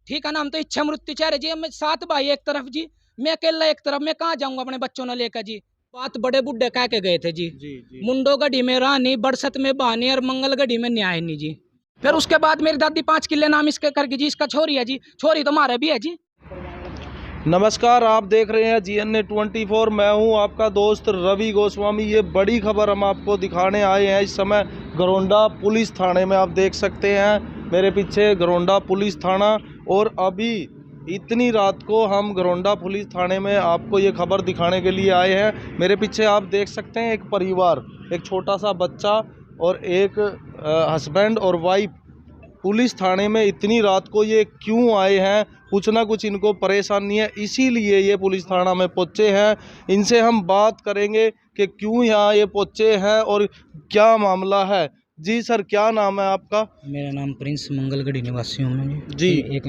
ठीक है ना। हम तो इच्छा मृत्यु चाह रहे जी, हम 7 भाई एक तरफ जी, मैं अकेला एक तरफ, मैं कहाँ जाऊंगा अपने बच्चों ने लेकर जी। बात बड़े बुढ़े कह के गए थे जी, मुंडो गढ़ी में रानी, बरसत में बहानी और मंगल गढ़ी में न्याय नहीं जी। फिर उसके बाद मेरी दादी 5 किले नाम इसके करके जी, इसका छोरी है जी, छोरी तो हमारा भी है जी। नमस्कार, आप देख रहे हैं GNA 24। मैं हूं आपका दोस्त रवि गोस्वामी। ये बड़ी खबर हम आपको दिखाने आए हैं। इस समय घरौंडा पुलिस थाने में आप देख सकते हैं मेरे पीछे घरौंडा पुलिस थाना। और अभी इतनी रात को हम घरौंडा पुलिस थाने में आपको ये खबर दिखाने के लिए आए हैं। मेरे पीछे आप देख सकते हैं एक परिवार, एक छोटा सा बच्चा और एक हस्बैंड और वाइफ पुलिस थाने में इतनी रात को ये क्यों आए हैं, कुछ ना कुछ इनको परेशानी है, इसीलिए ये पुलिस थाना में पहुंचे हैं। इनसे हम बात करेंगे कि क्यों यहाँ ये पहुंचे हैं और क्या मामला है। जी सर, क्या नाम है आपका? मेरा नाम प्रिंस, मंगलगढ़ी निवासी हूँ मैं जी। एक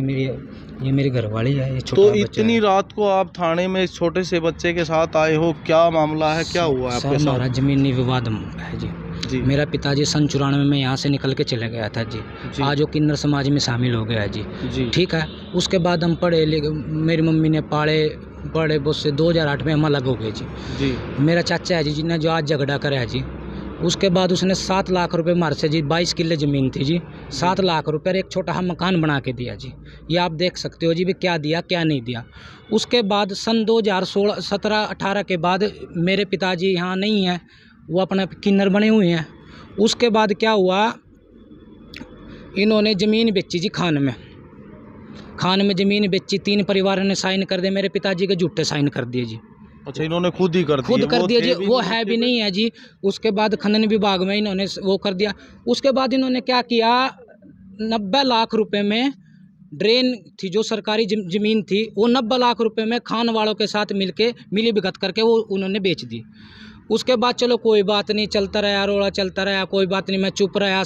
ये मेरी घरवाली है, ये छोटा तो बच्चा इतनी है। रात को आप थाने में इस छोटे से बच्चे के साथ आए हो, क्या मामला है, क्या हुआ है आपके साथ? हमारा जमीनी विवाद है जी। मेरा पिताजी सन 94 में यहाँ से निकल के चले गया था जी। आज वो किन्नर समाज में शामिल हो गया जी। ठीक है। उसके बाद हम पढ़े, मेरी मम्मी ने पढ़े बहुत से 2008 में हम अलग हो गए जी। मेरा चाचा है जी, जिन्हें जो आज झगड़ा करे है जी। उसके बाद उसने 7 लाख रुपए मार से जी, 22 किले ज़मीन थी जी, 7 लाख रुपए एक छोटा सा मकान बना के दिया जी। ये आप देख सकते हो जी भी क्या दिया क्या नहीं दिया। उसके बाद सन 2016, 17, 18 के बाद मेरे पिताजी यहाँ नहीं हैं, वो अपना किन्नर बने हुए हैं। उसके बाद क्या हुआ, इन्होंने ज़मीन बेची जी खान में ज़मीन बेची। 3 परिवारों ने साइन कर दिए, मेरे पिताजी के झूठे साइन कर दिए जी। अच्छा, इन्होंने खुद कर दिया जी, वो है भी नहीं है जी। उसके बाद खनन विभाग में इन्होंने वो कर दिया। उसके बाद इन्होंने क्या किया, 90 लाख रुपए में ड्रेन थी जो सरकारी ज़मीन थी, वो 90 लाख रुपए में खान वालों के साथ मिली भगत करके वो उन्होंने बेच दी। उसके बाद चलो कोई बात नहीं, चलता रहा, रोड़ा चलता रहा, कोई बात नहीं, मैं चुप रहा।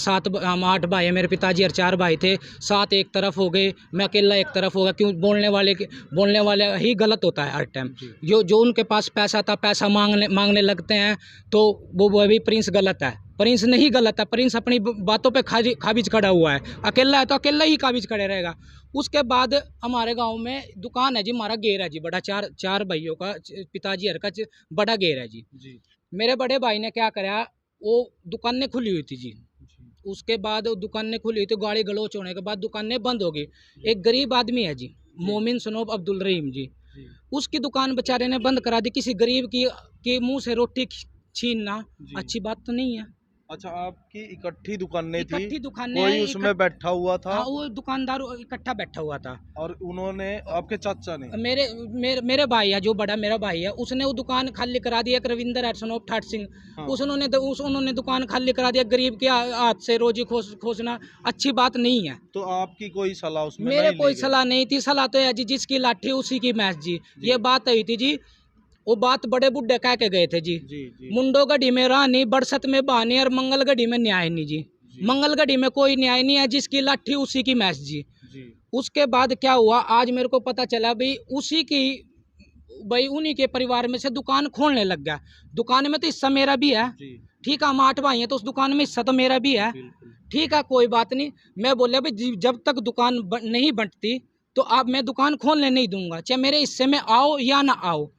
हम 8 भाई हैं, मेरे पिताजी और 4 भाई थे। 7 एक तरफ हो गए, मैं अकेला एक तरफ हो गया। क्यों? बोलने वाले ही गलत होता है हर टाइम। जो उनके पास पैसा था, पैसा मांगने लगते हैं, तो वो भी प्रिंस गलत है। प्रिंस नहीं गलत है, प्रिंस अपनी बातों पे काबिज खड़ा हुआ है। अकेला है तो अकेला ही काबिज खड़े रहेगा। उसके बाद हमारे गांव में दुकान है जी, हमारा घेर है जी बड़ा, 4 भाइयों का, पिताजी हर का बड़ा घेर है जी। मेरे बड़े भाई ने क्या करा, वो दुकानें खुली हुई थी जी। उसके बाद दुकानें खुली हुई थी, गाड़ी गलोच होने के बाद दुकानें बंद हो गई। एक गरीब आदमी है जी, मोमिन सनोब अब्दुल रहीम जी, उसकी दुकान बेचारे ने बंद करा दी। किसी गरीब की मुंह से रोटी छीनना अच्छी बात तो नहीं है। अच्छा, आपकी इकट्ठी दुकानें थी, दुकानें, कोई उसमें बैठा हुआ था? हाँ, वो दुकानदार इकट्ठा बैठा हुआ था। और उन्होंने, आपके चाचा ने, मेरे भाई है, जो बड़ा मेरा भाई है, उसने वो दुकान खाली करा दी। एक रविंदर सनोब ठाट सिंह, हाँ। उन्होंने दुकान खाली करा दिया। गरीब के हाथ से रोजी खोजना अच्छी बात नहीं है। तो आपकी कोई सलाह उसमें? मेरे कोई सलाह नहीं थी। सलाह तो है जी, जिसकी लाठी उसी की मैच जी। ये बात हुई थी जी, वो बात बड़े बुढ़े कह के गए थे जी। मुंडो गढ़ी में रानी, बरसत में बहानी और मंगल गढ़ी में न्याय नहीं जी। मंगल गढ़ी में कोई न्याय नहीं है, जिसकी लाठी उसी की मैच जी। उसके बाद क्या हुआ, आज मेरे को पता चला भाई उन्हीं के परिवार में से दुकान खोलने लग गया। दुकान में तो हिस्सा मेरा भी है, ठीक है, हम 8 भाई हैं, तो उस दुकान में हिस्सा तो मेरा भी है, ठीक है, कोई बात नहीं। मैं बोला भाई जब तक दुकान नहीं बंटती तो आप, मैं दुकान खोलने नहीं दूंगा, चाहे मेरे हिस्से में आओ या ना आओ।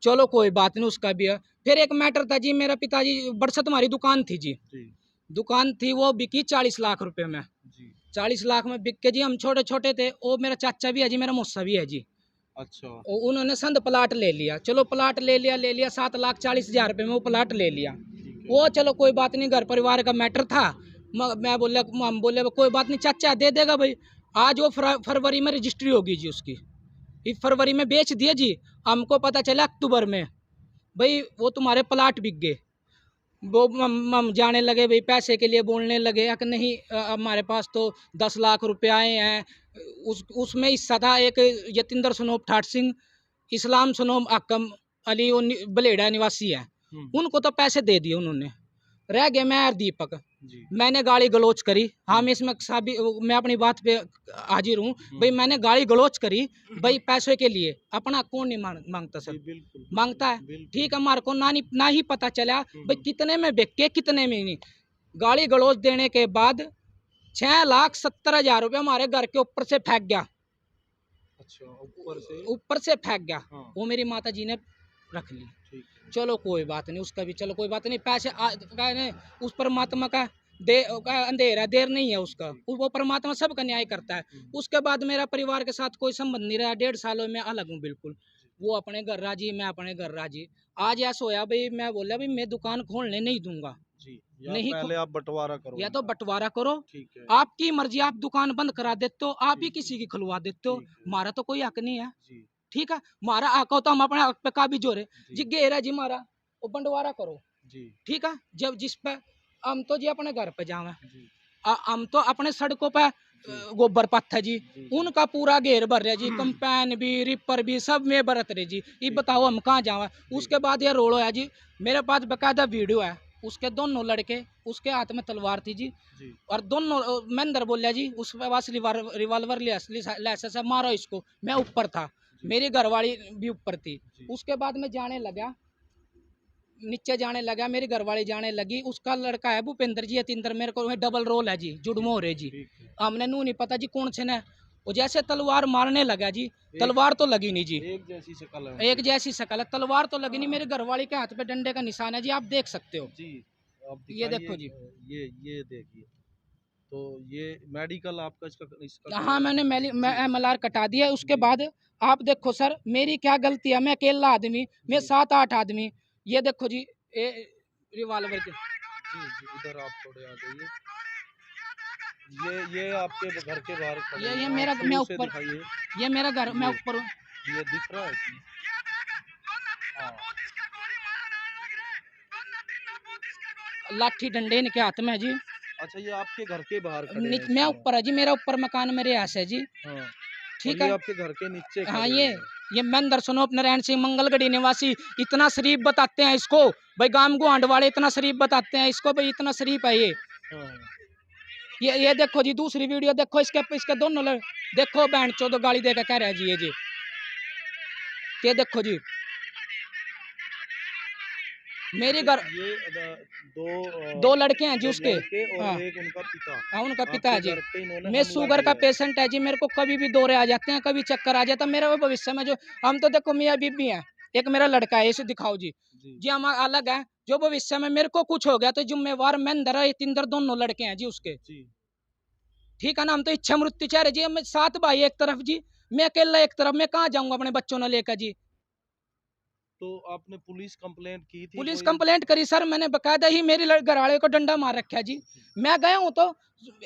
चलो कोई बात नहीं, उसका भी है। फिर एक मैटर था जी, मेरा पिताजी, बरसत हमारी दुकान थी जी। दुकान थी, वो बिकी 40 लाख रुपए में। 40 लाख में बिक के जी, हम छोटे छोटे थे, वो मेरा चाचा भी है जी, मेरा मौसा भी है जी। अच्छा। उन्होंने संद प्लाट ले लिया। चलो प्लाट ले लिया 7,40,000 रुपए में वो प्लाट ले लिया। वो चलो कोई बात नहीं, घर परिवार का मैटर था। मैं बोले, हम बोले कोई बात नहीं, चाचा दे देगा भाई। आज वो फरवरी में रजिस्ट्री होगी जी उसकी, इस फरवरी में बेच दिए जी। हमको पता चला अक्टूबर में भाई वो तुम्हारे प्लाट बिक गए। वो हम जाने लगे भाई, पैसे के लिए बोलने लगे कि नहीं, हमारे पास तो 10 लाख रुपए आए हैं। उसमें हिस्सा था एक यतिंदर सनोब ठाट सिंह, इस्लाम सनोब अकम अली, वो बलेड़ा निवासी है, उनको तो पैसे दे दिए उन्होंने। रह गए मैं और दीपक। मैंने गाली गलोच करी, हाँ, मैं अपनी बात पे हाजिर हूँ भाई। मैंने गाली गलोच करी भाई, पैसे के लिए अपना कौन नहीं मांगता सर, मांगता है, ठीक है। हमारे को ना ही पता चला भाई कितने में बिक के कितने में नहीं। गाली गलोच देने के बाद 6,70,000 रुपये हमारे घर के ऊपर से फेंक गया। अच्छा, ऊपर से फेंक गया। हाँ। वो मेरी माता जी ने रख ली। ठीक है। चलो कोई बात नहीं, उसका भी चलो कोई बात नहीं। पैसे कहने उस परमात्मा का अंधेरा देर नहीं है उसका, वो परमात्मा सबका न्याय करता है। उसके बाद मेरा परिवार के साथ कोई संबंध नहीं रहा। 1.5 सालों में अलग हूँ बिल्कुल। वो अपने घर राजी, मैं अपने घर राजी। आज ऐसा होया भाई, मैं बोला भाई मैं दुकान खोलने नहीं दूंगा जी, या नहीं पहले आप बंटवारा करो। या तो बंटवारा करो, ठीक है। आपकी मर्जी, आप दुकान बंद करा देते हो, आप ही किसी की खुलवा देते हो, हमारा तो कोई हक नहीं है। जी, ठीक है, हमारा हक हो तो हम अपने हक पे काबिज हो रहे जी। घेरा जी हमारा, वो बंटवारा करो। जी, ठीक है, जब जिस पे हम तो जी अपने घर पे जावे, जी, हम तो अपने सड़कों पे गोबर पत्थर जी, उनका पूरा घेर भर रहे जी, कंपेन भी रिपर भी सब में बरत रहे जी। ये बताओ हम कहाँ जावा। उसके बाद ये रोड है जी, मेरे पास बकायदा वीडियो है। उसके दोनों लड़के, उसके हाथ में तलवार थी जी, और दोनों महेंद्र बोलिया जी उस पास रिवाल्वर लाइसेंस है, मारो इसको। मैं ऊपर था, मेरी घरवाली भी ऊपर थी। उसके बाद मैं जाने लगा, नीचे जाने लगा, मेरी घरवाली जाने लगी। उसका लड़का है भूपेंद्र जी, यतींद्र, मेरे को डबल रोल है जी, जुड़मो रे जी। हमने नू नहीं पता जी कौन से ने, वो जैसे तलवार मारने लगा जी, तलवार तो लगी नहीं जी। एक जैसी शकल है, तलवार तो लगी नहीं। मेरे घरवाली के हाथ पे डंडे का निशान है जी, आप देख सकते हो जी। आप ये देखो जी, ये देखिए। तो ये मेडिकल आपका इसका हाँ मैंने MLR कटा दिया। उसके बाद आप देखो सर, मेरी क्या गलती है? मैं अकेला आदमी, मैं 7-8 आदमी। ये देखो जी, रिवाल्वर के जी, इधर आप थोड़े आ जाइए। ये आपके घर के बाहर खड़े हैं। ये मेरा, मैं ऊपर, ये मेरा घर, मैं ऊपर हूँ। ये दिख रहा है इसमें? हाँ। लाठी डंडे इनके हाथ में है जी। अच्छा, ये आपके घर के बाहर खड़े हैं? मैं ऊपर है जी, मेरा ऊपर मकान में रिहायश है जी। हाँ। ठीक और है, ये आपके घर के नीचे हाँ। खड़े हैं। ये महेंद्र सनोप नारायण सिंह मंगलगढ़ी निवासी, इतना शरीफ बताते हैं इसको भाई, गांव गुआंढ वाले इतना शरीफ बताते हैं इसको भाई, इतना शरीफ है ये। हाँ। ये देखो जी, दूसरी वीडियो देखो, इसके दोनों देखो, बहन चौदह गाली देकर कह रहे हैं जी, ये देखो जी। मेरी घर दो लड़के हैं जी उसके, हाँ, एक उनका पिता। हाँ उनका पिता है जी। मैं शुगर का पेशेंट है जी, मेरे को कभी भी दौरे आ जाते हैं, कभी चक्कर आ जाता है। मेरे भविष्य में जो हम तो देखो मियाँ बीबी हैं, एक मेरा लड़का है, इसे दिखाओ जी। जी हम अलग है, जो भविष्य में मेरे को कुछ हो गया तो जिम्मेवार महेंद्र यतींद्र दोनों लड़के हैं जी उसके। ठीक है ना, हम तो इच्छा मृत्यु चाह रहे जी। हम 7 भाई एक तरफ जी, मैं अकेला एक तरफ, मैं कहाँ जाऊंगा अपने बच्चों ने लेकर जी। तो आपने पुलिस कंप्लेंट की थी? पुलिस कंप्लेंट करी सर मैंने, बकायदा ही मेरे घरवाले को डंडा मार रखा है जी। मैं गया हूँ तो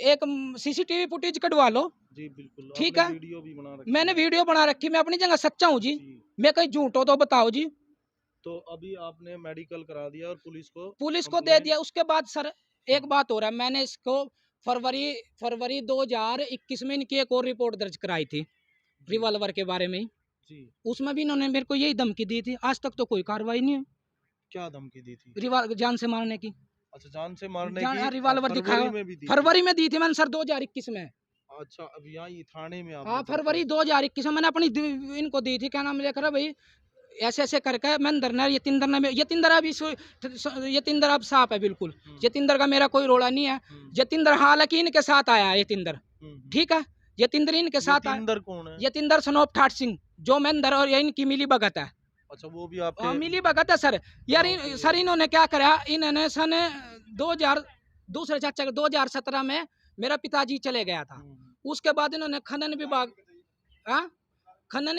एक CCTV फुटेज कटवा लो जी। बिल्कुल, ठीक है, वीडियो भी बना रखी मैंने वीडियो बना रखी, मैं अपनी जगह सच्चा हूँ जी। मैं कहीं झूठ हो तो बताओ जी। तो अभी आपने मेडिकल करा दिया और पुलिस को दे दिया। उसके बाद सर एक बात हो रहा है, मैंने इसको फरवरी 2021 में इनकी एक और रिपोर्ट दर्ज कराई थी रिवॉल्वर के बारे में जी। उसमें भी इन्होंने मेरे को यही धमकी दी थी। आज तक तो कोई कार्रवाई नहीं है। क्या धमकी दी थी? जान से मारने की। अच्छा, जान से मारने की रिवॉल्वर दिखाया, फरवरी में दी थी मैंने सर 2021 में। अच्छा, अब यहाँ ये थाने में? हाँ, फरवरी 2021 में मैंने अपनी इनको दी थी, क्या नाम लेकर भाई, ऐसे ऐसे करके महेंद्र ने, यतींद्र अभी यतींद्र अब साफ है बिल्कुल। यतींद्र का मेरा कोई रोड़ा नहीं है। यतींद्र हालांकि इनके साथ आया है यतींद्र, ठीक है, यतींद्र इनके साथ आया। यतींद्र कौन है? यतींद्र सनोप ठाट सिंह, जो महेंद्र और इनकी मिली भगत है। अच्छा, वो भी आपके? मिली भगत है सर। यार सर इन्होंने क्या करा, इन्होंने सन 2017 में मेरा पिताजी चले गया था। उसके बाद इन्होंने खनन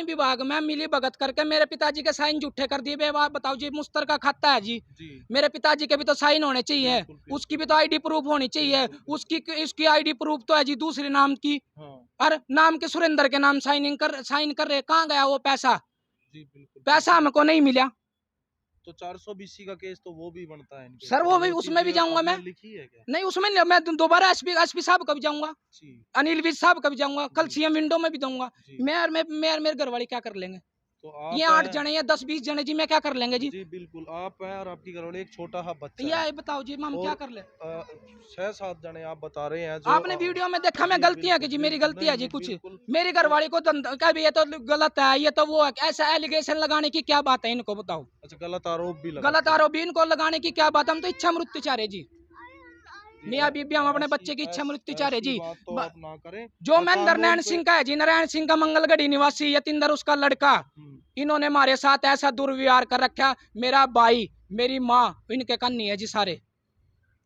विभाग में मिली भगत करके मेरे पिताजी के साइन झूठे कर दिए। आप बताओ जी, मुश्तर का खाता है जी, मेरे पिताजी के भी तो साइन होने चाहिए, उसकी भी तो ID प्रूफ होनी चाहिए। उसकी ID प्रूफ तो है जी दूसरे नाम की, और नाम के सुरेंद्र के नाम साइन कर रहे। कहाँ गया वो पैसा? पैसा हमको नहीं मिला। तो 420 का केस तो वो भी बनता है सर, वो भी, उसमें भी जाऊंगा मैं। लिखी है क्या? नहीं, उसमें मैं दोबारा एसपी साहब का भी जाऊंगा, अनिल विज साहब का भी जाऊंगा, कल CM विंडो में भी दूंगा। मैं और मेरे घर वाले क्या कर लेंगे? तो ये 8 जने या 10-20 जने जी, मैं क्या कर लेंगे जी? जी बिल्कुल, आप हैं और आपकी घरवाली, एक छोटा सा बच्चा है। ये बताओ जी, हम क्या कर ले? 6-7 जने आप बता रहे हैं जो आपने वीडियो में देखा। मैं गलती है कि जी, मेरी गलती है जी कुछ। मेरी घरवाली को क्या भी, ये तो गलत है, ये तो वो है, ऐसा एलिगेशन लगाने की क्या बात है? इनको बताओ। अच्छा, गलत आरोप भी इनको लगाने की क्या बात? हम तो इच्छा मृत्यु चाह रहे जी। मियाँ बीबी हम अपने बच्चे की इच्छा मृत्यु चाह रहे जी। बात तो आप ना करें। जो और महेंद्र कानून नारायण पे- सिंह का है जी, नारायण सिंह का मंगलगढ़ी निवासी, यतिंदर उसका लड़का, इन्होंने हमारे साथ ऐसा दुर्व्यवहार कर रखा। मेरा भाई, मेरी माँ, इनके कन्नी है जी सारे।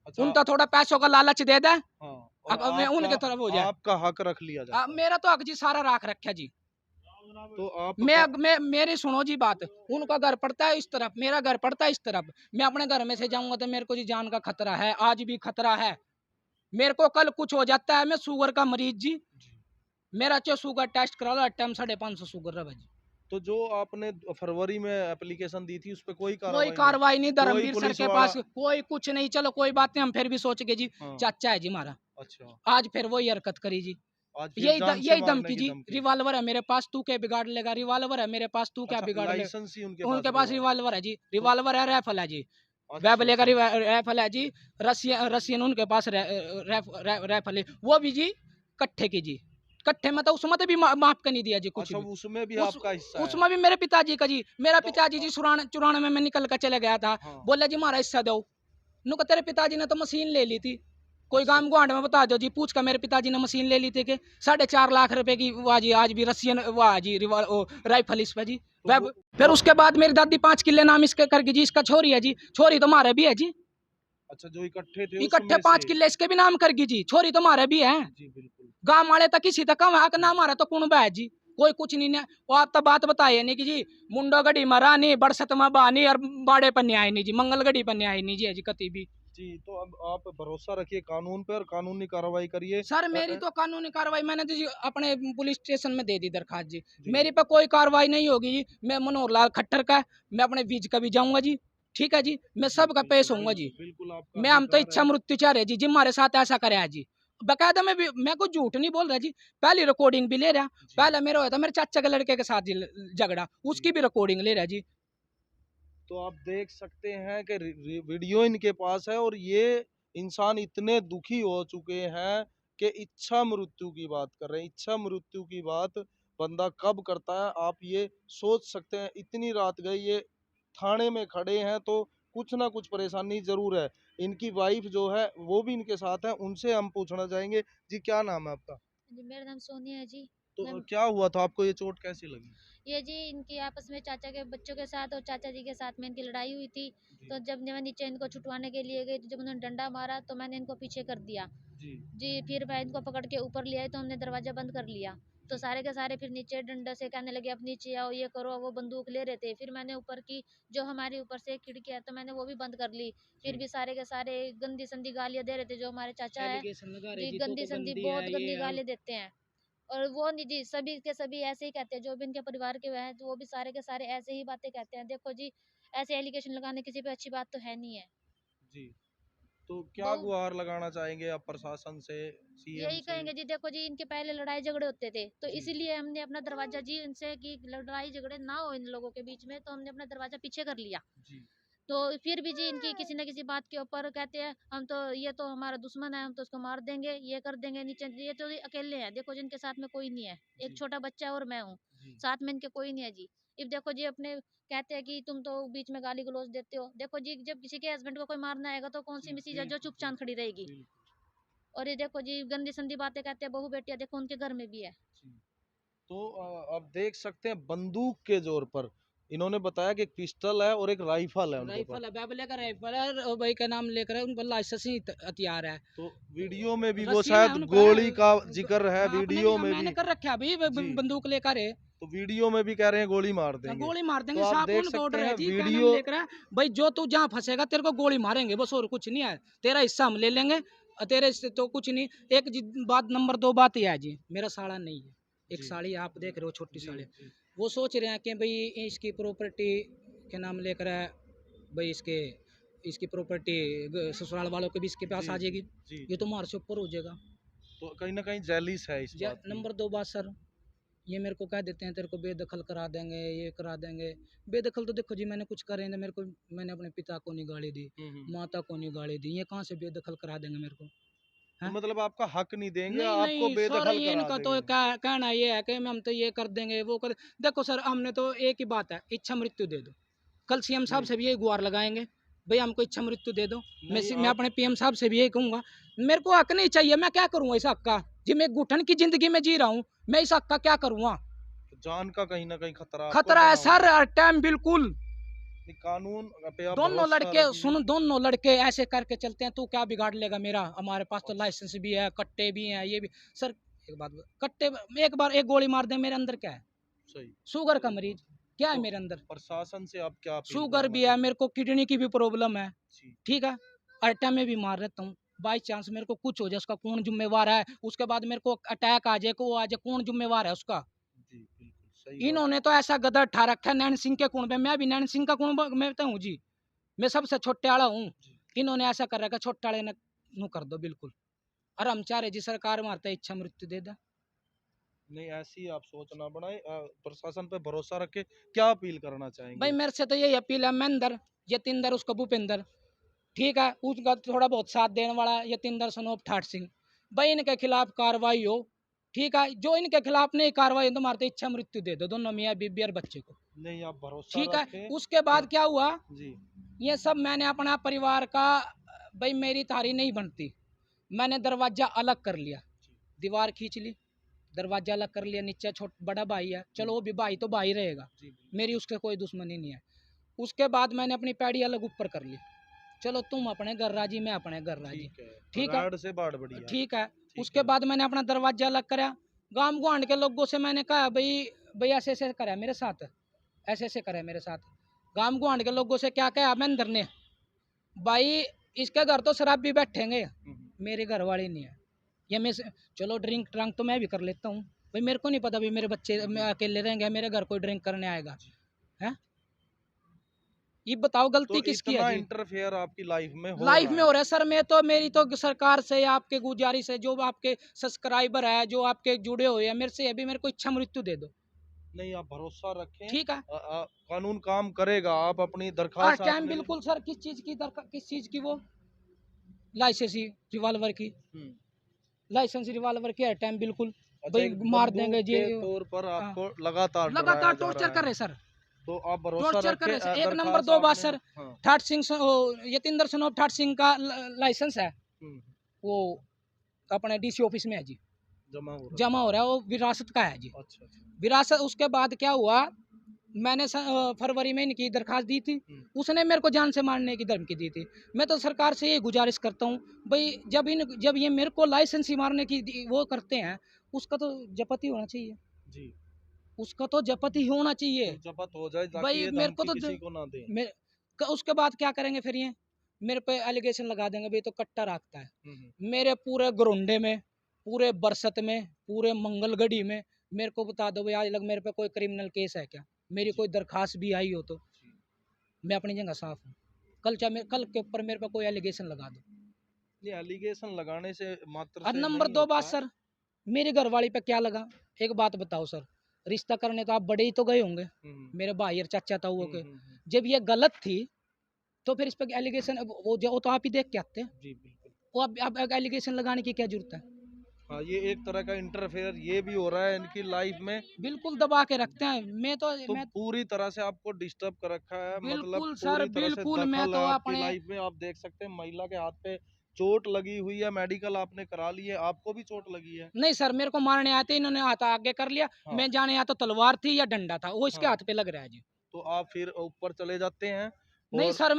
अच्छा, उनका थोड़ा पैसों का लालच दे दे, हाँ, और अब मैं उनके तरफ हो जाए। आपका हक रख लिया जाता है। मेरा तो हक जी सारा राख रखा जी। तो आप मैं मेरी सुनो जी बात, उनका घर पड़ता है इस तरफ, मेरा घर पड़ता है इस तरफ। मैं अपने घर में से जाऊंगा तो मेरे को जी जान का खतरा है, आज भी खतरा है। मेरे को कल कुछ हो जाता है, मैं शुगर का मरीज जी, मेरा जो शुगर टेस्ट करा लो, टाइम 550 शुगर रहा जी। तो जो आपने फरवरी में एप्लीकेशन दी थी उस पे कोई कोई कार्रवाई कार्रवाई नहीं, कोई धर्मवीर सर पुलिस के वाला? पास कोई कुछ नहीं। चलो कोई बात नहीं, हम फिर भी सोच के जी, हाँ। चाचा है जी हमारा, अच्छा, आज फिर वही हरकत करी जी। आज फिर जान से यही मारने धमकी की जी, धमकी। रिवॉल्वर है मेरे पास, तू क्या बिगाड़ लेगा, रिवॉल्वर है मेरे पास, तू क्या अच्छा, बिगाड़ लेगा। लाइसेंस ही उनके उनके पास है। रिवॉल्वर है जी, रिवॉल्वर है, राइफल है जी, अच्छा, बैबले का अच्छा। राइफल है जी, रसियन उनके पास राइफल है, वो भी जी कट्ठे की जी, कट्ठे में तो उसमें तो भी माफ कर नहीं दिया जी कुछ अच्छा, भी। उसमें भी आपका हिस्सा है? उसमें भी मेरे पिताजी का जी, मेरा तो पिताजी जी 94 में निकल कर चले गया था। हाँ। बोला जी हमारा हिस्सा दो, नु तेरे पिताजी ने तो मशीन ले ली थी, कोई अच्छा। गांव गुआंढ में बता दो जी, पूछ कर मेरे पिताजी ने मशीन ले ली थी कि 4.5 लाख रुपए की, वाह जी, आज भी रसियन, वाह जी, राइफल इस पे जी। तो फिर उसके बाद मेरी दादी 5 किले नाम इसके करके जी, इसका छोरी है जी, छोरी तो हमारे भी है जी, अच्छा, जो इकट्ठे थे इकट्ठे उसमें 5 से? किले इसके भी नाम करगी जी, छोरी तो हमारे भी है। जी, बिल्कुल। गांव वाले तक किसी तक कम है, नाम हमारा तो कुण है जी, कोई कुछ नहीं है। वो आप तो बात बताइए नहीं कि जी मुंडो गढ़ी मरा नहीं, बरसत में बानी और बाड़े पर न्याय नहीं जी, मंगलगढ़ी पर न्याय नहीं जी कति भी। जी, तो अब आप भरोसा रखिए कानून पे और कानूनी कार्रवाई करिए। सर मेरी तो कानूनी कार्रवाई मैंने तो जी अपने पुलिस स्टेशन में दे दी दरखास्त जी, जी। मेरी पे कोई कार्रवाई नहीं होगी जी। मैं मनोहर लाल खट्टर का, मैं अपने बीच का भी जाऊंगा जी, ठीक है जी, मैं सबका पेश होऊंगा जी। बिल्कुल आपका मैं हम तो अधिकार इच्छा है। मृत्यु चाह रहे जी, जिम हमारे साथ ऐसा करे है जी, बकायदा मैं भी, मैं कुछ झूठ नहीं बोल रहा जी, पहली रिकॉर्डिंग भी ले रहा। जी। पहले मेरा होया था मेरे चाचा के लड़के के साथ जी झगड़ा, उसकी भी रिकॉर्डिंग ले रहा जी। तो आप देख सकते हैं कि वीडियो इनके पास है और ये इंसान इतने दुखी हो चुके हैं कि इच्छा मृत्यु की बात कर रहे हैं। इच्छा मृत्यु की बात बंदा कब करता है आप ये सोच सकते हैं। इतनी रात गई, ये थाने में खड़े हैं तो कुछ ना कुछ परेशानी जरूर है। इनकी वाइफ जो है वो भी इनके साथ है, उनसे हम पूछना चाहेंगे। जी, क्या नाम है आपका? जी, मेरा नाम सोनिया है जी। तो मैं क्या हुआ था आपको, ये चोट कैसी लगी? ये जी इनकी आपस में चाचा के बच्चों के साथ और चाचा जी के साथ में इनकी लड़ाई हुई थी। तो जब मैं नीचे इनको छुटवाने के लिए गई तो जब उन्होंने डंडा मारा तो मैंने इनको पीछे कर दिया जी। जी। फिर मैं इनको पकड़ के ऊपर ले आई तो हमने दरवाज़ा बंद कर लिया। तो सारे के सारे फिर नीचे डंडे से कहने लगे अब नीचे आओ, ये करो, वो बंदूक ले रहे थे। फिर मैंने ऊपर की जो हमारे ऊपर से एक खिड़की है तो मैंने वो भी बंद कर ली। फिर भी सारे के सारे गंदी संदी गालियाँ दे रहे थे जो हमारे चाचा है जी, गंदी संदी बहुत गंदी गाली देते हैं। और वो नहीं जी, सभी के सभी ऐसे ही कहते हैं, जो भी इनके परिवार के हैं तो वो भी सारे के सारे ऐसे ही बातें कहते हैं। देखो जी, ऐसे एलिगेशन लगाने किसी पे अच्छी बात तो है नहीं है। जी, तो क्या बहुत गुहार लगाना चाहेंगे आप प्रशासन से, सीएम यही से? कहेंगे जी, देखो जी इनके पहले लड़ाई झगड़े होते थे तो जी। इसीलिए हमने अपना दरवाजा जी इनसे कि लड़ाई झगड़े ना हो इन लोगों के बीच में, तो हमने अपना दरवाजा पीछे कर लिया। जी। तो फिर भी जी इनकी किसी न किसी बात के ऊपर कहते हैं हम तो, ये तो हमारा दुश्मन है, हम तो उसको मार देंगे, ये कर देंगे नीचे। ये तो अकेले हैं, देखो जिनके साथ में कोई नहीं है, एक जी। छोटा बच्चा है और मैं हूँ, जी। साथ में इनके कोई नहीं है जी। अब देखो जी अपने कहते हैं कि तुम तो बीच में गाली गलौज देते हो। देखो जी जब किसी के हस्बैंड को कोई मारना आएगा तो कौन सी जी, मिसी है जो चुप चांद खड़ी रहेगी। बिल्कुल। और ये देखो जी गंदी संदी बातें कहते हैं, बहू बेटियां देखो उनके घर में भी है। जी। तो आप देख सकते हैं बंदूक के जोर पर इन्होंने बताया कि एक पिस्टल है और एक राइफल है उनके राइफल पास। है, बैबले का राइफल है, और भाई का नाम लेकर है, उन पर लाइसेंस ही हथियार है। तो वीडियो में भी वो रस्सियाँ हैं शायद उन पे, गोली का जिक्र है, हाँ, आपने वीडियो भी, में मैंने भी। कर रखा अभी जी। बंदूक लेकर है, तो वीडियो में भी कह रहे हैं गोली मार देंगे। गोली मार तो देंगे, आप साफ देख उनका सकते ऑर्डर है हैं जी, क्या नाम वीडियो। लेकर है भाई, जो तू जहाँ फंसेगा तेरे को गोली मारेंगे बस, और कुछ नहीं है, तेरा हिस्सा हम ले लेंगे, और तेरे से तो कुछ नहीं। एक बात, नंबर 2 बात यह है जी, मेरा साड़ा नहीं है, एक जी। साड़ी आप देख रहे हो, छोटी जी। साड़ी, जी। वो सोच रहे हैं कि भाई इसकी प्रॉपर्टी के नाम लेकर है भाई, इसकी प्रॉपर्टी ससुराल वालों के भी इसके पास आ जी। जाएगी, जी। ये तो मार से ऊपर हो जाएगा। तो कहीं ना कहीं जेलिस है इस बात की। नंबर 2 बात सर, ये मेरे को कह देते हैं तेरे को बेदखल करा देंगे, ये करा देंगे। बेदखल तो देखो जी मैंने कुछ करे नहीं, मेरे को, मैंने अपने पिता को नहीं गाली दी, माता को नहीं गाली दी, ये कहाँ से बेदखल करा देंगे मेरे को? तो हैं? मतलब आपका हक नहीं देंगे, नहीं आपको नहीं सर, बेदखल ये करा इनका तो देंगे। कहना ये है कि हम तो ये कर देंगे, वो कर। देखो सर, हमने तो एक ही बात है, इच्छा मृत्यु दे दो। कल सीएम साहब से भी यही गुहार लगाएंगे, भाई हमको इच्छा मृत्यु दे दो। नहीं, मैं अपने पीएम साहब से भी यही कहूंगा, मेरे को हक नहीं चाहिए, मैं क्या करूंगा इस हक का, जी मैं घुटन की जिंदगी में जी रहा हूँ, मैं इस हक का क्या करूंगा। जान का कहीं ना कहीं खतरा आपको खतरा है बना सर हुआ हर टाइम, बिल्कुल। है। कानून पे आप दोनों भरोसा लड़के रखिए। सुनो, दोनों लड़के ऐसे करके चलते हैं, तू क्या बिगाड़ लेगा मेरा, हमारे पास तो लाइसेंस भी है, कट्टे भी हैं, ये भी। सर एक बात कट्टे, एक बार एक गोली मार दे, मेरे अंदर क्या है, सही। शुगर का मरीज क्या है तो मेरे अंदर, प्रशासन से आप क्या अपील शुगर करना भी है, चाहते मेरे को किडनी की भी प्रॉब्लम है, जी। ठीक है, हर टाइम में बीमार रहता हूँ। बाई चांस मेरे को कुछ हो जाए, उसका कौन जिम्मेवार है, उसके बाद मेरे को अटैक आ जाए, को वो आ जाए, कौन जिम्मेवार है उसका। जी बिल्कुल सही बात इन्होंने तो ऐसा गदर ठा रखा है नैन सिंह के कुण पे, मैं भी नैन सिंह का कुण में तो हूँ जी, मैं सबसे छोटे वाला हूँ। जी। इन्होंने ऐसा कर रखा, छोटे वाले ने नु कर दो बिल्कुल। और हम चाह रहे जी सरकार मारता इच्छा मृत्यु दे दे। नहीं ऐसी आप सोच ना बनाए, प्रशासन पे भरोसा रखे। क्या अपील करना भाई चाहेंगे? मेरे से तो यही अपील है, महेंद्र यतिंदर उसका भूपेंद्र, ठीक है, उसका थोड़ा बहुत साथ देने वाला यतिंदर सनोप ठाट सिंह, भाई इनके खिलाफ कार्रवाई हो, ठीक है, जो इनके खिलाफ नहीं कार्रवाई हो तो मारते इच्छा मृत्यु दे दो दोनों मियाँ बीबी और बच्चे को, नहीं आप भरोसा ठीक है। रखें। उसके बाद हाँ, क्या हुआ, जी ये सब मैंने अपना परिवार का, भाई मेरी तारी नहीं बनती, मैंने दरवाजा अलग कर लिया, दीवार खींच ली, दरवाजा अलग कर लिया, नीचे बड़ा भाई है, चलो वो भी भाई तो भाई रहेगा, जी बिल्कुल। मेरी उसके कोई दुश्मनी नहीं है। उसके बाद मैंने अपनी पैड़ी अलग ऊपर कर ली, चलो तुम अपने घर राजी, मैं अपने घर राजी, ठीक है, ठीक है, राड से बाढ़ बढ़िया। ठीक है। ठीक उसके है। बाद मैंने अपना दरवाजा अलग करा, गांव गुआंढ के लोगों से मैंने कहा भाई, भाई ऐसे ऐसे करा मेरे साथ, ऐसे ऐसे करा मेरे साथ, गांव गुआंढ के लोगों से क्या कहा महेंद्र ने, भाई इसके घर तो शराब भी बैठेंगे, मेरे घर वाले नहीं है, या मैं चलो ड्रिंक ट्रंक तो मैं भी कर लेता हूँ, भाई मेरे को नहीं पता भाई मेरे बच्चे मैं अकेले रहेंगे, मेरे घर कोई ड्रिंक करने आएगा है, ये बताओ तो गलती किसकी है इतना जी। इंटरफेयर आपकी लाइफ में हो लाइफ रहा में हो रहा है सर, मैं तो मेरी तो सरकार से या आपके गुजारिश है, जो आपके सब्सक्राइबर है, जो आपके जुड़े हुए हैं मेरे से, अभी मेरे को इच्छा मृत्यु दे दो, नहीं आप भरोसा रखें। ठीक है। कानून काम करेगा। आप अपनी हर दरखास्त टाइम आपने बिल्कुल सर, किस चीज की दरकार, किस चीज की, वो लाइसेंस रिवाल्वर की, हम्म। लाइसेंस रिवाल्वर की हर टाइम बिल्कुल, अच्छा, भाई एक मार बंदूक देंगे जी। के तौर पर हाँ, आपको लगातार डराया लगातार जा टॉर्चर रहा कर है। रहे सर, तो आप भरोसा टॉर्चर कर रखें। रहे सर। एक नंबर दरखास्त दो बात आपने सर, हाँ। ठाट सिंह यतिंदर सनोप ठाट सिंह का लाइसेंस है, हम्म, वो अपने डीसी ऑफिस में है जी, जमा हो रहा जमा हो रहा है, वो विरासत का है जी, है। अच्छा अच्छा। विरासत। उसके बाद क्या हुआ, मैंने फरवरी में इनकी दरखास्त दी थी, उसने मेरे को जान से मारने की धमकी दी थी। मैं तो सरकार से ये गुजारिश करता हूँ भाई, जब ये मेरे को लाइसेंस ही मारने की वो करते हैं, उसका तो जपत ही होना चाहिए, जी। उसका तो जपत ही होना चाहिए तो जब्त हो जाए ताकि भाई। ये मेरे को धमकी तो किसी को ना दे। उसके बाद क्या करेंगे फिर, ये मेरे पे एलिगेशन लगा देंगे भाई तो कट्टा रखता है, मेरे पूरे गरोंडे में, पूरे बरसत में, पूरे मंगलगढ़ी में, मेरे को बता दो भाई आज लग मेरे पे कोई क्रिमिनल केस है क्या, मेरी कोई दरखास्त भी आई हो तो मैं अपनी जगह साफ हूँ, कल के ऊपर मेरे पे कोई एलिगेशन लगा दो। ये एलिगेशन लगाने से मात्र और से नंबर नहीं दो होता बात है। सर, मेरी घरवाली पे क्या लगा, एक बात बताओ सर, रिश्ता करने तो आप बड़े ही तो गए होंगे, मेरे भाई और चाचा ताऊ के, जब ये गलत थी तो फिर इस पे एलिगेशन, वो तो आप ही देख के आते हैं, जी बिल्कुल। वो अब एलिगेशन लगाने की क्या जरूरत है। हाँ ये एक तरह का इंटरफेयर ये भी हो रहा है इनकी लाइफ में। बिल्कुल दबा के रखते हैं, तो मैं पूरी तरह से आपको डिस्टर्ब कर रखा है। मतलब बिल्कुल सर, पूरी तरह से बिल्कुल मैं दखल है तो आपकी अपने, लाइफ में। आप देख सकते हैं महिला के हाथ पे चोट लगी हुई है, मेडिकल आपने करा ली है, आपको भी चोट लगी है। नहीं सर मेरे को मारने आए थे, इन्होंने हाथ आगे कर लिया, हाँ मैं जाने या तो तलवार थी या डंडा था, वो इसके हाँ। हाथ पे लग रहा है जी। तो आप फिर ऊपर चले जाते हैं नहीं और सर,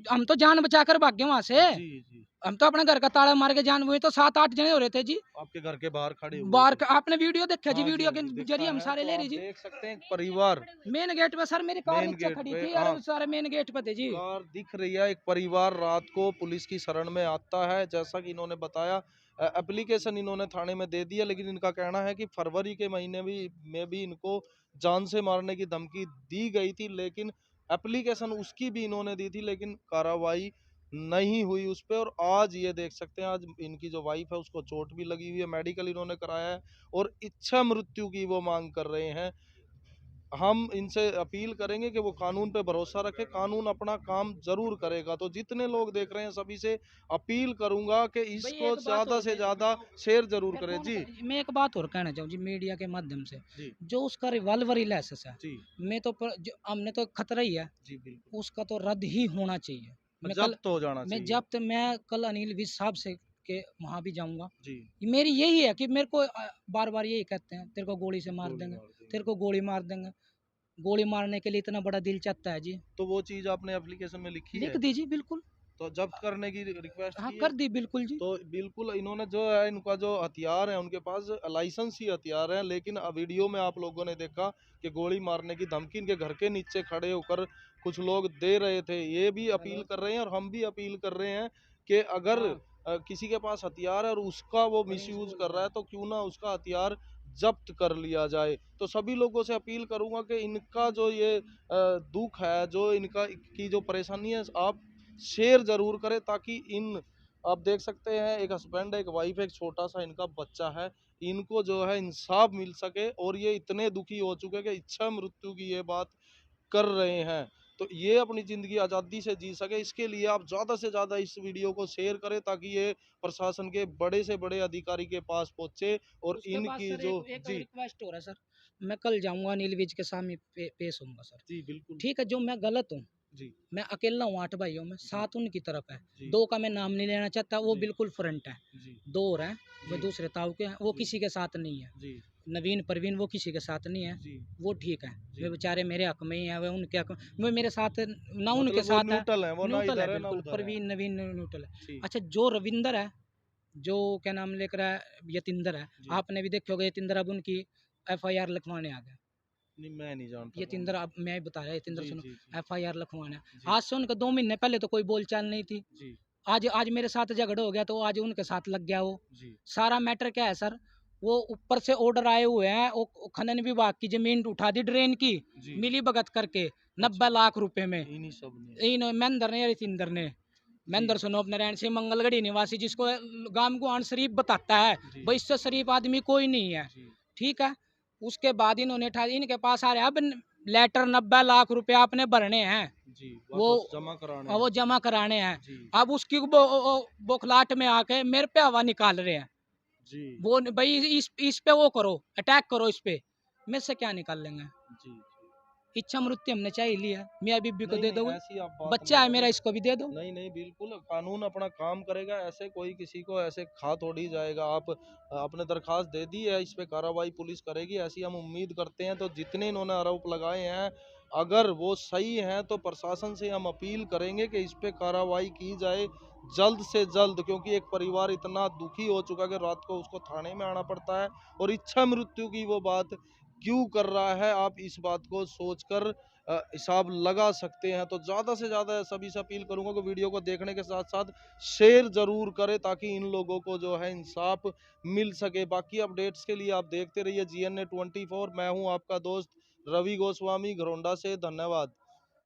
हम तो जान बचा कर भाग गए वहां से, जी जी हम तो अपने घर का ताला मार के जान, हुए तो 7-8 जने हो रहे थे जी, आपके घर के बाहर खड़े हुए बाहर थे। आपने वीडियो देखा जी, हाँ जी वीडियो के जी देखा जरिए हम है। सारे तो ले आप रही जी, देख सकते हैं एक परिवार मेन गेट पे सर, मेरी कार मेन नीचे गेट खड़ी पे थी हाँ और सारे मेन गेट पे थे जी। कार दिख रही है। एक परिवार रात को पुलिस की शरण में आता है, जैसा कि इन्होंने बताया। एप्लीकेशन इन्होंने थाने में दे दिया, लेकिन इनका कहना है कि फरवरी के महीने में भी इनको जान से मारने की धमकी दी गई थी, लेकिन एप्लीकेशन उसकी भी इन्होंने दी थी, लेकिन कार्रवाई नहीं हुई उस पर। और आज ये देख सकते हैं, आज इनकी जो वाइफ है उसको चोट भी लगी हुई है, मेडिकल इन्होंने कराया है और इच्छा मृत्यु की वो मांग कर रहे हैं। हम इनसे अपील करेंगे कि वो कानून पे भरोसा रखें, कानून अपना काम जरूर करेगा। तो जितने लोग देख रहे हैं सभी से अपील करूंगा कि इसको एक बात ज्यादा और से ज्यादा शेयर जरूर करें। जी मैं एक बात और कहना चाहूँ जी, मीडिया के माध्यम से, जी जो उसका रिवॉल्वर ही लाइसेंस है, जी मैं तो जो हमने तो खतरा ही है, जी बिल्कुल। उसका तो रद्द ही होना चाहिए। मैं कल जब्त हो जाना चाहिए। मैं कल अनिल विज साहब से के वहाँ भी जाऊंगा। जी, मेरी यही है कि मेरे को बार बार यही कहते हैं, तेरे को गोली से मार गोली देंगे, मार देंगे। तेरे को गोली मार देंगे। गोली मारने के लिए इतना बड़ा दिल चाहता है जी, तो वो चीज़ आपने एप्लीकेशन में लिखी लिख है? दीजिए बिल्कुल। तो जब्त करने की रिक्वेस्ट हाँ की है? कर दी बिल्कुल जी। तो बिल्कुल इन्होंने जो है इनका जो हथियार है उनके पास लाइसेंस ही हथियार है, लेकिन वीडियो में आप लोगों ने देखा कि गोली मारने की धमकी इनके घर के नीचे खड़े होकर कुछ लोग दे रहे थे। ये भी अपील कर रहे हैं और हम भी अपील कर रहे हैं कि अगर हाँ, किसी के पास हथियार है और उसका वो मिसयूज कर रहा है तो क्यों ना उसका हथियार जब्त कर लिया जाए। तो सभी लोगों से अपील करूंगा कि इनका जो ये दुख है, जो इनका की जो परेशानी है, आप शेयर जरूर करें ताकि इन आप देख सकते हैं एक हस्बैंड एक वाइफ एक छोटा सा इनका बच्चा है, इनको जो है इंसाफ मिल सके और ये इतने दुखी हो चुके हैं कि इच्छा मृत्यु की ये बात कर रहे हैं। तो ये अपनी ज़िंदगी आज़ादी से जी सके, इसके लिए आप ज़्यादा से ज़्यादा इस वीडियो को शेयर करें ताकि ये प्रशासन के बड़े से बड़े अधिकारी के पास पहुँचे और उसके बाद इनकी सर जो एक जी, रिक्वेस्ट हो रहा है सर, मैं कल जाऊंगा अनिल विज के सामने पेश होऊंगा सर। जी बिल्कुल, ठीक है, जो मैं गलत हूँ, जी, मैं अकेला हूँ 8 भाइयों में, 7 उनकी तरफ है। जी, 2 का मैं नाम नहीं लेना चाहता, वो जी, बिल्कुल फ्रंट है। जी, 2 और हैं, वो जी, दूसरे ताऊ के हैं, वो जी, किसी के साथ नहीं है। जी, नवीन परवीन वो किसी के साथ नहीं है, जी, वो ठीक है। जी। वे बेचारे मेरे हक में ही हैं, वे उनके हक में, वो मेरे साथ ना उनके मतलब वो साथ है, न्यूट्रल है, वो ना न्यूट्रल है इधर है ना बिल्कुल, उधर है। परवीन नवीन न्यूट्रल है। जी, अच्छा, जो रविंदर है, जो क्या नाम लेकर है, यतिंदर है, जी। आपने भी देखा होगा, यतिंदर अब उनकी एफआईआर लिखवाने आ गया। नहीं, मैं नहीं जानता कौन यतिंदर, अब मैं बता रहा, यतिंदर जी, सुनो, जी, जी, एफआईआर लिखवाना है। जी, आज से उनके 2 महीने पहले तो कोई बोलचाल नहीं थी। जी, आज आज मेरे साथ झगड़ा हो गया तो आज उनके साथ लग गया वो। जी, सारा मैटर क्या है सर, वो ऊपर से ऑर्डर आए हुए हैं, वो खनन विभाग की जमीन उठा दी ड्रेन की, जी। मिली भगत करके अच्छा, 90 लाख रुपए में। इन्हीं सब ने। इन महेंद्र ने, रितिंदर ने, जी, महेंद्र सुनोप नारायण सिंह मंगलगढ़ी निवासी, जिसको गांव को शरीफ बताता है, जी, भाई इससे शरीफ आदमी कोई नहीं है। जी, ठीक है, उसके बाद इन्होंने इनके पास आ रहे हैं, अब लेटर 90 लाख रुपए आपने भरने हैं, जी, वो वापस जमा कराने हैं। वो जमा कराने हैं। जी, अब उसकी बौखलाहट में आके मेरे पे हवा निकाल रहे हैं। जी, वो भाई इस पे वो करो, अटैक करो इस पे, में से क्या निकाल लेंगे। जी, जी। इच्छा मृत्यु हमने चाह ही लिया, मियाँ बीबी को नहीं, दे नहीं, दो, ऐसी आप बात बच्चा ना है मेरा, करें। इसको भी दे दो। नहीं, नहीं, बिल्कुल कानून अपना काम करेगा, ऐसे कोई किसी को ऐसे खा थोड़ी जाएगा। आप आपने दरखास्त दे दी है, इस पे कार्रवाई पुलिस करेगी, ऐसी हम उम्मीद करते हैं। तो जितने इन्होंने आरोप लगाए हैं, अगर वो सही हैं, तो प्रशासन से हम अपील करेंगे कि इस पे कार्रवाई की जाए जल्द से जल्द, क्योंकि एक परिवार इतना दुखी हो चुका है कि रात को उसको थाने में आना पड़ता है और इच्छा मृत्यु की वो बात क्यों कर रहा है, आप इस बात को सोचकर हिसाब लगा सकते हैं। तो ज़्यादा से ज़्यादा सभी से अपील करूँगा कि वीडियो को देखने के साथ साथ शेयर ज़रूर करें ताकि इन लोगों को जो है इंसाफ मिल सके। बाकी अपडेट्स के लिए आप देखते रहिए GNA 24। मैं हूँ आपका दोस्त रवि गोस्वामी, घरौंडा से। धन्यवाद।